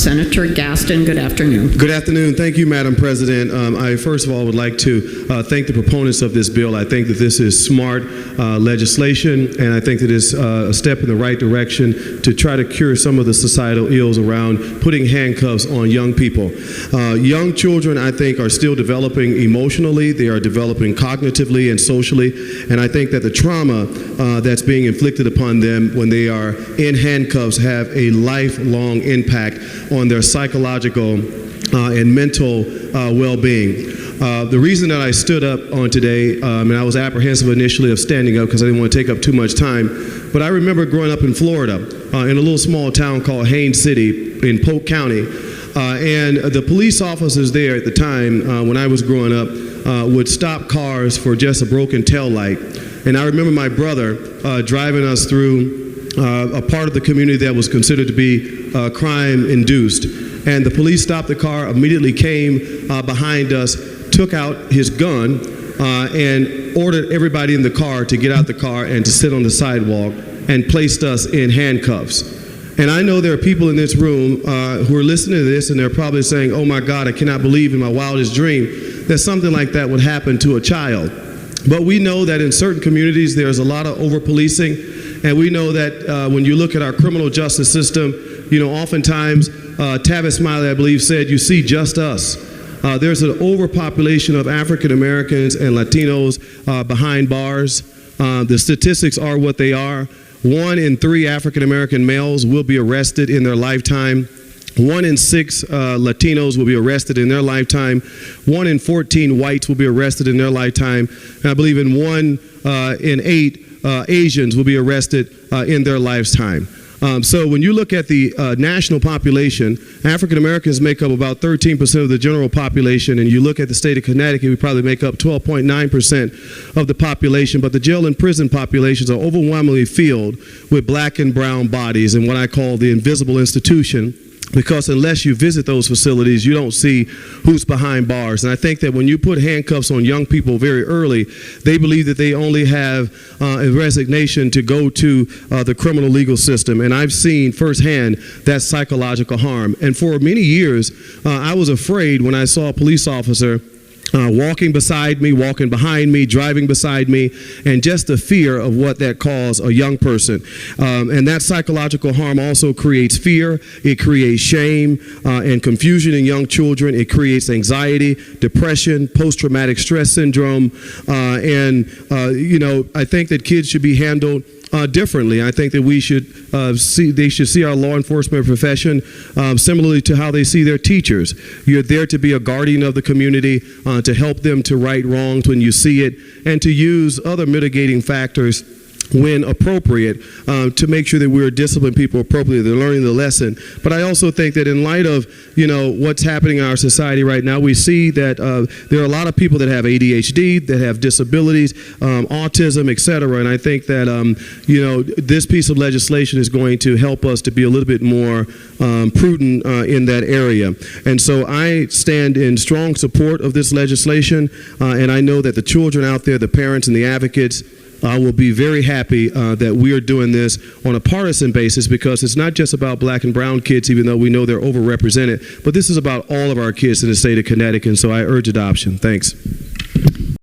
Senator Gaston. Good afternoon. Good afternoon. Thank you, Madam President. I first of all would like to thank the proponents of this bill. I think that this is smart legislation, and I think that it's a step in the right direction to try to cure some of the societal ills around putting handcuffs on young people. Young children, I think, are still developing emotionally. They are developing cognitively and socially, and I think that the trauma that's being inflicted upon them when they are in handcuffs have a lifelong impact on their psychological and mental well-being. The reason that I stood up on today, and I was apprehensive initially of standing up because I didn't want to take up too much time, but I remember growing up in Florida in a little small town called Haines City in Polk County, and the police officers there at the time when I was growing up would stop cars for just a broken tail light. And I remember my brother driving us through a part of the community that was considered to be crime-induced. And the police stopped the car, immediately came behind us, took out his gun, and ordered everybody in the car to get out the car and to sit on the sidewalk, and placed us in handcuffs. And I know there are people in this room who are listening to this, and they're probably saying, oh my God, I cannot believe in my wildest dream that something like that would happen to a child. But we know that in certain communities there's a lot of over-policing, and we know that when you look at our criminal justice system, you know, oftentimes Tavis Smiley, I believe, said, you see just us. There's an overpopulation of African Americans and Latinos behind bars. The statistics are what they are. 1 in 3 African American males will be arrested in their lifetime. 1 in 6 Latinos will be arrested in their lifetime. 1 in 14 whites will be arrested in their lifetime. And I believe in 1 in 8 Asians will be arrested in their lifetime. So when you look at the national population, African Americans make up about 13% of the general population, and you look at the state of Connecticut, we probably make up 12.9% of the population, but the jail and prison populations are overwhelmingly filled with black and brown bodies in what I call the invisible institution. Because unless you visit those facilities, you don't see who's behind bars. And I think that when you put handcuffs on young people very early, they believe that they only have a resignation to go to the criminal legal system. And I've seen firsthand that psychological harm. And for many years, I was afraid when I saw a police officer walking beside me, walking behind me, driving beside me, and just the fear of what that caused a young person. And that psychological harm also creates fear. It creates shame and confusion in young children. It creates anxiety, depression, post-traumatic stress syndrome. You know, I think that kids should be handled differently. I think that we should they should see our law enforcement profession similarly to how they see their teachers. You're there to be a guardian of the community, to help them to right wrongs when you see it, and to use other mitigating factors when appropriate, to make sure that we're disciplining people appropriately, they're learning the lesson. But I also think that in light of, you know, what's happening in our society right now, we see that there are a lot of people that have ADHD, that have disabilities, autism, etc. And I think that, you know, this piece of legislation is going to help us to be a little bit more prudent in that area. And so I stand in strong support of this legislation, and I know that the children out there, the parents and the advocates, will be very happy that we are doing this on a partisan basis, because it's not just about black and brown kids, even though we know they're overrepresented, but this is about all of our kids in the state of Connecticut, and so I urge adoption. Thanks.